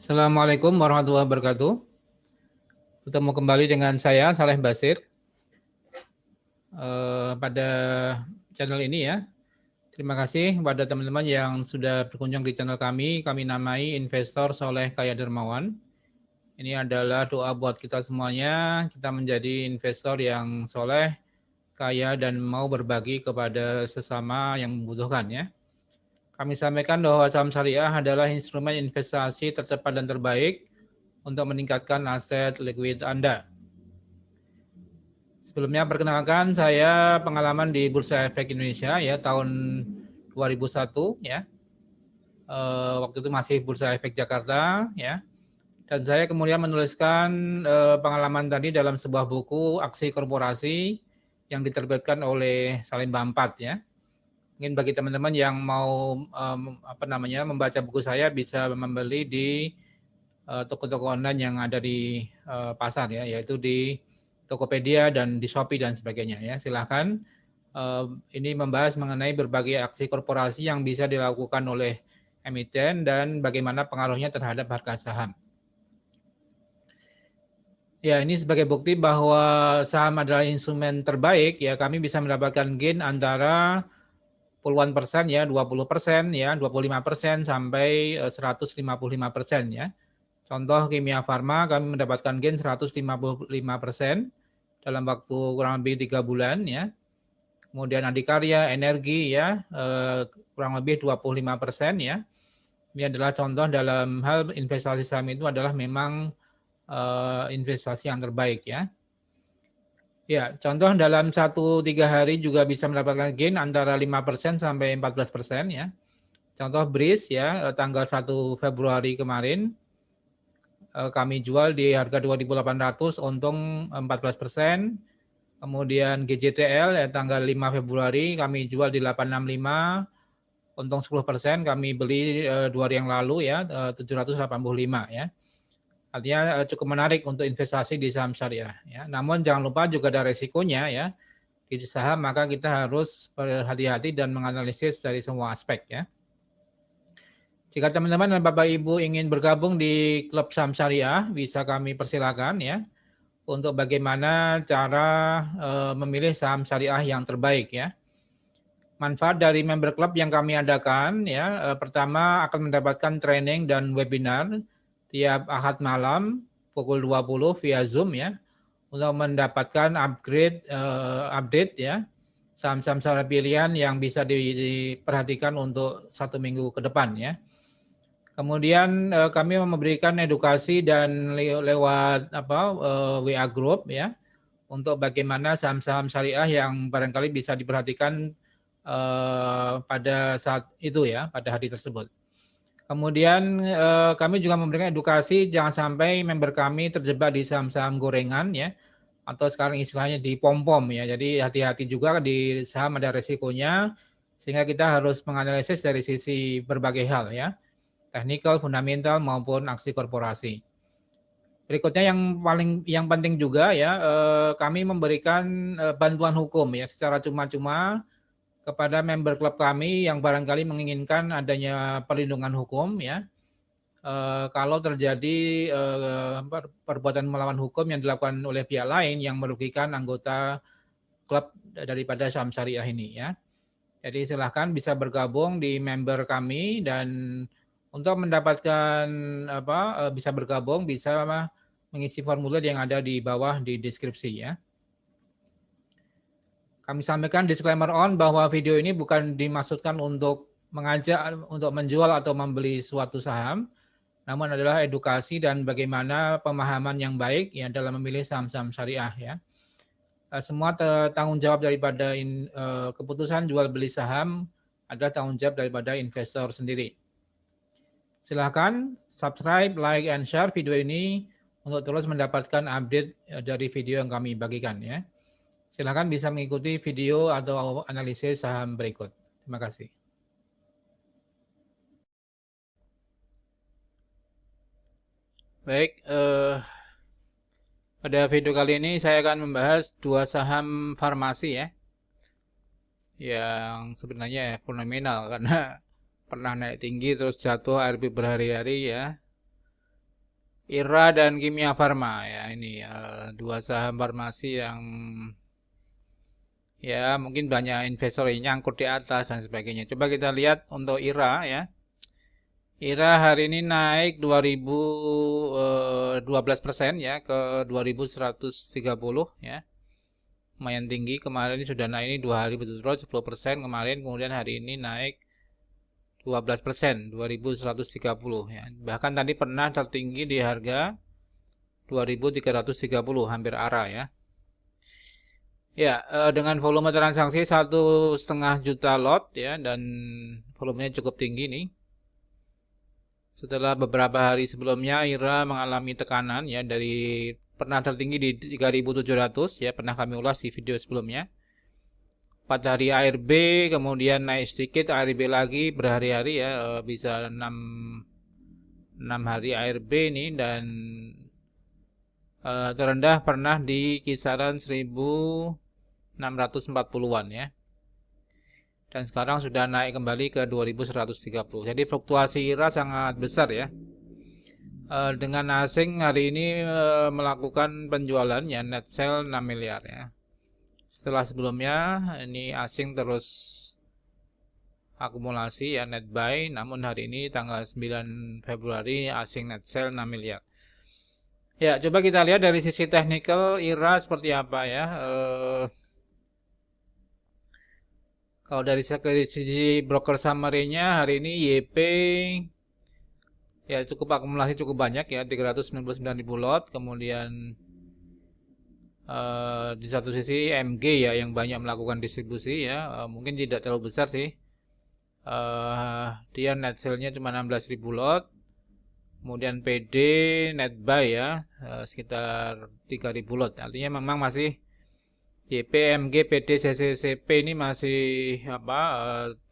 Assalamualaikum warahmatullahi wabarakatuh. Bertemu kembali dengan saya, Saleh Basir, pada channel ini ya. Terima kasih kepada teman-teman yang sudah berkunjung di channel kami. Kami namai Investor Soleh Kaya Dermawan. Ini adalah doa buat kita semuanya. Kita menjadi investor yang soleh, kaya, dan mau berbagi kepada sesama yang membutuhkan ya. Kami sampaikan bahwa saham syariah adalah instrumen investasi tercepat dan terbaik untuk meningkatkan aset likuid Anda. Sebelumnya perkenalkan, saya pengalaman di Bursa Efek Indonesia ya tahun 2001 ya. Waktu itu masih Bursa Efek Jakarta ya. Dan saya kemudian menuliskan pengalaman tadi dalam sebuah buku Aksi Korporasi yang diterbitkan oleh Salim Bampat ya. Mungkin bagi teman-teman yang mau membaca buku saya bisa membeli di toko-toko online yang ada di pasar ya, yaitu di Tokopedia dan di Shopee dan sebagainya ya. Silahkan. Ini membahas mengenai berbagai aksi korporasi yang bisa dilakukan oleh emiten dan bagaimana pengaruhnya terhadap harga saham. Ya, ini sebagai bukti bahwa saham adalah instrumen terbaik ya. Kami bisa mendapatkan gain antara puluhan persen ya, 20% ya, 25% sampai 155% ya. Contoh Kimia Farma kami mendapatkan gain 155% dalam waktu kurang lebih 3 bulan ya. Kemudian Adikarya, Energi ya kurang lebih 25% ya. Ini adalah contoh dalam hal investasi saham itu adalah memang investasi yang terbaik ya. Ya, contoh dalam 1-3 hari juga bisa mendapatkan gain antara 5% sampai 14% ya. Contoh BRIS ya, tanggal 1 Februari kemarin kami jual di harga 2.800, untung 14%. Kemudian GJTL ya, tanggal 5 Februari kami jual di 865, untung 10%, kami beli 2 hari yang lalu ya, 785 ya. Artinya cukup menarik untuk investasi di saham syariah ya. Namun jangan lupa juga ada resikonya ya. Di saham maka kita harus berhati-hati dan menganalisis dari semua aspek ya. Jika teman-teman dan Bapak Ibu ingin bergabung di klub saham syariah, bisa kami persilakan ya untuk bagaimana cara memilih saham syariah yang terbaik ya. Manfaat dari member club yang kami adakan ya, pertama akan mendapatkan training dan webinar tiap Ahad malam pukul 20 via Zoom ya untuk mendapatkan update ya saham-saham syariah pilihan yang bisa diperhatikan untuk 1 minggu ke depan ya. Kemudian kami memberikan edukasi dan lewat WA group ya untuk bagaimana saham-saham syariah yang barangkali bisa diperhatikan pada saat itu ya, pada hari tersebut. Kemudian kami juga memberikan edukasi jangan sampai member kami terjebak di saham-saham gorengan ya, atau sekarang istilahnya di pom-pom ya. Jadi hati-hati juga di saham ada resikonya, sehingga kita harus menganalisis dari sisi berbagai hal ya, teknikal, fundamental maupun aksi korporasi. Berikutnya yang penting juga ya, kami memberikan bantuan hukum ya secara cuma-cuma kepada member klub kami yang barangkali menginginkan adanya perlindungan hukum ya. Kalau terjadi perbuatan melawan hukum yang dilakukan oleh pihak lain yang merugikan anggota klub daripada saham syariah ini ya. Jadi silahkan bisa bergabung di member kami, dan untuk mendapatkan bisa bergabung bisa mengisi formulir yang ada di bawah di deskripsi ya. Kami sampaikan disclaimer bahwa video ini bukan dimaksudkan untuk mengajak untuk menjual atau membeli suatu saham, namun adalah edukasi dan bagaimana pemahaman yang baik ya dalam memilih saham-saham syariah ya. Semua tanggung jawab daripada keputusan jual beli saham adalah tanggung jawab daripada investor sendiri. Silahkan subscribe, like, and share video ini untuk terus mendapatkan update dari video yang kami bagikan ya. Silahkan bisa mengikuti video atau analisis saham berikut. Terima kasih. Baik, pada video kali ini saya akan membahas 2 saham farmasi ya, yang sebenarnya fenomenal karena pernah naik tinggi terus jatuh hampir berhari-hari ya. IRA dan Kimia Farma ya, ini dua saham farmasi yang ya mungkin banyak investor yang nyangkut di atas dan sebagainya. Coba kita lihat untuk IRA ya. IRA hari ini naik 2012% ya ke 2130 ya. Lumayan tinggi, kemarin ini sudah naik, ini 2 hari betul-betul 10% kemarin, kemudian hari ini naik 12%, 2130 ya. Bahkan tadi pernah tertinggi di harga 2330, hampir arah ya. Ya, dengan volume transaksi 1,5 juta lot ya, dan volumenya cukup tinggi nih. Setelah beberapa hari sebelumnya IRA mengalami tekanan ya, dari pernah tertinggi di 3.700 ya, pernah kami ulas di video sebelumnya. 4 hari ARB, kemudian naik sedikit ARB lagi berhari-hari ya, bisa 6 hari ARB ini, dan terendah pernah di kisaran 1640-an ya. Dan sekarang sudah naik kembali ke 2130. Jadi fluktuasi IRA sangat besar ya. Dengan asing hari ini melakukan penjualan ya, net sell 6 miliar ya. Setelah sebelumnya ini asing terus akumulasi ya, net buy, namun hari ini tanggal 9 Februari asing net sell 6 miliar. Ya, coba kita lihat dari sisi teknikal IRA seperti apa ya. Kalau dari sisi broker summary-nya hari ini YP ya cukup akumulasi cukup banyak ya, 399.000 lot. Kemudian di satu sisi MG ya yang banyak melakukan distribusi ya, mungkin tidak terlalu besar sih. Dia net sale-nya cuma 16.000 lot. Kemudian PD net buy ya sekitar 3.000 lot. Artinya memang masih YP, MG, PD, CCCP ini masih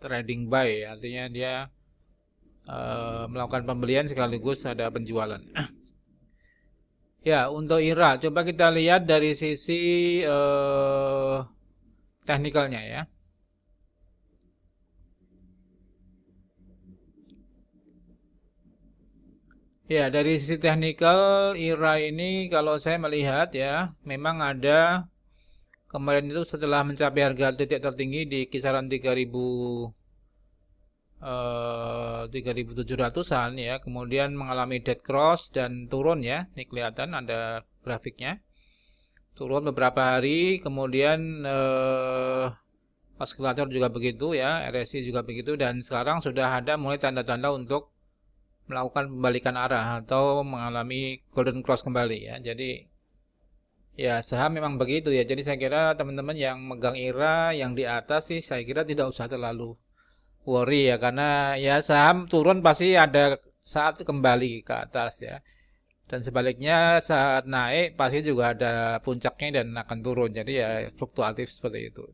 trading buy, artinya dia melakukan pembelian sekaligus ada penjualan. Ya, untuk IRA coba kita lihat dari sisi teknikalnya ya. Ya, dari sisi teknikal IRA ini kalau saya melihat ya, memang ada kemarin itu setelah mencapai harga titik tertinggi di kisaran 3.700-an ya, kemudian mengalami dead cross dan turun ya. Ini kelihatan ada grafiknya. Turun beberapa hari, kemudian oskulator juga begitu ya, RSI juga begitu, dan sekarang sudah ada mulai tanda-tanda untuk melakukan pembalikan arah atau mengalami golden cross kembali ya. Jadi ya saham memang begitu ya. Jadi saya kira teman-teman yang megang IRA yang di atas sih saya kira tidak usah terlalu worry ya, karena ya saham turun pasti ada saat kembali ke atas ya. Dan sebaliknya saat naik pasti juga ada puncaknya dan akan turun. Jadi ya fluktuatif seperti itu.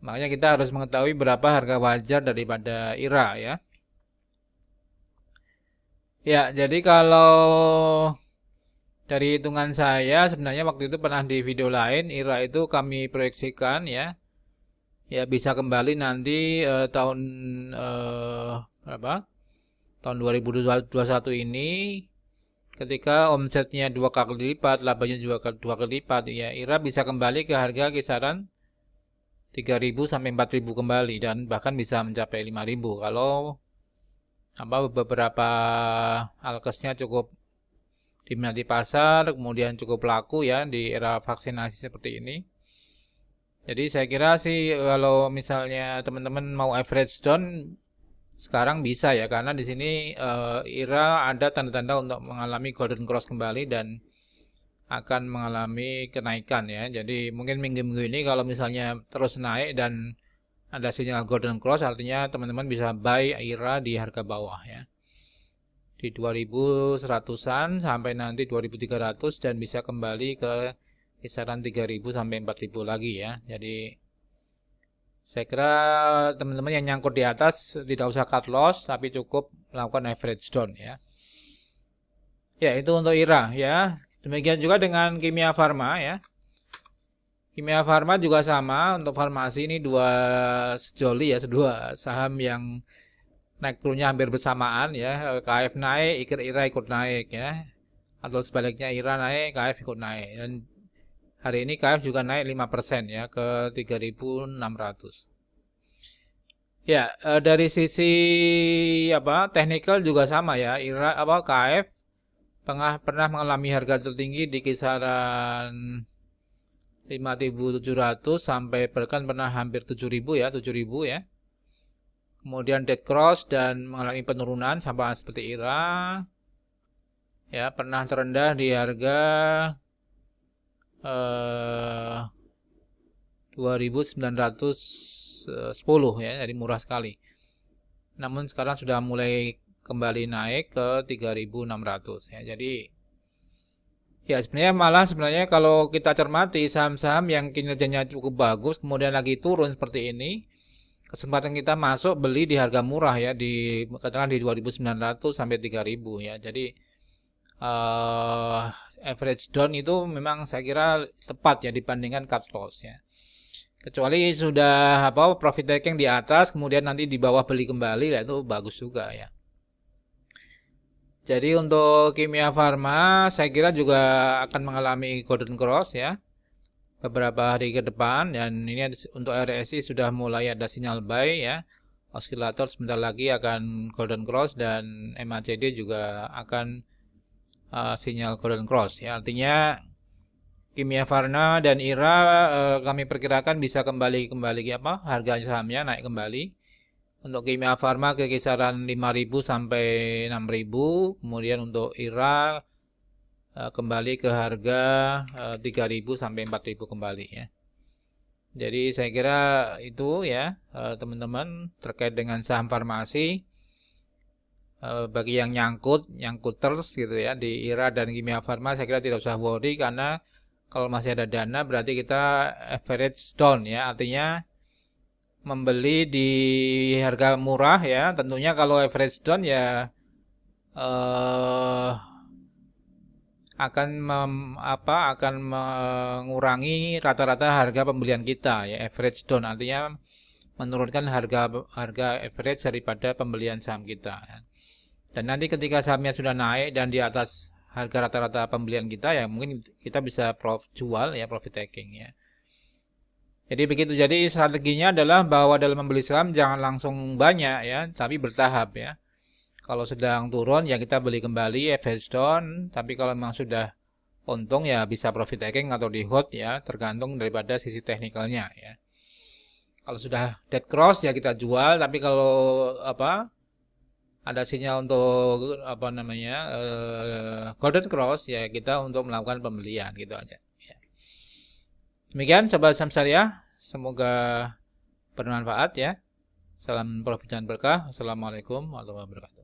Makanya kita harus mengetahui berapa harga wajar daripada IRA ya. Ya, jadi kalau dari hitungan saya sebenarnya waktu itu pernah di video lain IRA itu kami proyeksikan ya. Ya bisa kembali nanti tahun berapa? Tahun 2021 ini ketika omsetnya 2 kali lipat, labanya juga 2 kali lipat ya, IRA bisa kembali ke harga kisaran 3.000 sampai 4.000 kembali, dan bahkan bisa mencapai 5.000 kalau beberapa alkesnya cukup diminati pasar, kemudian cukup laku ya di era vaksinasi seperti ini. Jadi saya kira sih kalau misalnya teman-teman mau average down sekarang bisa ya, karena di sini IRA ada tanda-tanda untuk mengalami golden cross kembali dan akan mengalami kenaikan ya. Jadi mungkin minggu-minggu ini kalau misalnya terus naik dan ada sinyal golden cross, artinya teman-teman bisa buy IRA di harga bawah ya. Di 2.100-an sampai nanti 2.300, dan bisa kembali ke kisaran 3.000 sampai 4.000 lagi ya. Jadi saya kira teman-teman yang nyangkut di atas tidak usah cut loss, tapi cukup melakukan average down ya. Ya, itu untuk IRA ya. Demikian juga dengan Kimia Farma ya. Kimia Farma juga sama, untuk farmasi ini dua sejoli ya, dua saham yang naik turunnya hampir bersamaan ya. KF naik, IRA ikut naik ya. Atau sebaliknya IRA naik, KF ikut naik. Dan hari ini KF juga naik 5% ya ke 3.600. Ya, dari sisi apa teknikal juga sama ya. IRA KF pernah mengalami harga tertinggi di kisaran 5.700 sampai bahkan pernah hampir 7.000 ya, 7.000 ya. Kemudian dead cross dan mengalami penurunan sama seperti IRA. Ya, pernah terendah di harga 2.910 ya, jadi murah sekali. Namun sekarang sudah mulai kembali naik ke 3.600 ya. Jadi ya sebenarnya kalau kita cermati saham-saham yang kinerjanya cukup bagus kemudian lagi turun seperti ini, kesempatan kita masuk beli di harga murah ya, di katakan di 2.900 sampai 3.000 ya. Jadi average down itu memang saya kira tepat ya dibandingkan cut loss ya. Kecuali sudah profit taking di atas kemudian nanti di bawah beli kembali, ya itu bagus juga ya. Jadi untuk Kimia Farma saya kira juga akan mengalami golden cross ya beberapa hari ke depan, dan ini untuk RSI sudah mulai ada sinyal buy ya. Osilator sebentar lagi akan golden cross dan MACD juga akan sinyal golden cross ya. Artinya Kimia Farma dan IRA kami perkirakan bisa kembali harga sahamnya naik kembali. Untuk Kimia Farma ke kisaran 5.000 sampai 6.000, kemudian untuk IRA kembali ke harga 3.000 sampai 4.000 kembali ya. Jadi saya kira itu ya teman-teman terkait dengan saham farmasi. Bagi yang nyangkut terus gitu ya di IRA dan Kimia Farma, saya kira tidak usah worry karena kalau masih ada dana berarti kita average down ya, artinya membeli di harga murah ya. Tentunya kalau average down ya akan mengurangi rata-rata harga pembelian kita ya, average down artinya menurunkan harga average daripada pembelian saham kita ya. Dan nanti ketika sahamnya sudah naik dan di atas harga rata-rata pembelian kita ya mungkin kita bisa jual ya, profit taking ya. Jadi begitu. Jadi strateginya adalah bahwa dalam membeli saham jangan langsung banyak ya, tapi bertahap ya. Kalau sedang turun ya kita beli kembali average down, tapi kalau memang sudah untung ya bisa profit taking atau di hold ya, tergantung daripada sisi teknikalnya ya. Kalau sudah dead cross ya kita jual, tapi kalau ada sinyal untuk golden cross ya kita untuk melakukan pembelian gitu aja. Demikian Sobat Samsariah, semoga bermanfaat ya. Salam profit dan berkah. Assalamualaikum warahmatullahi wabarakatuh.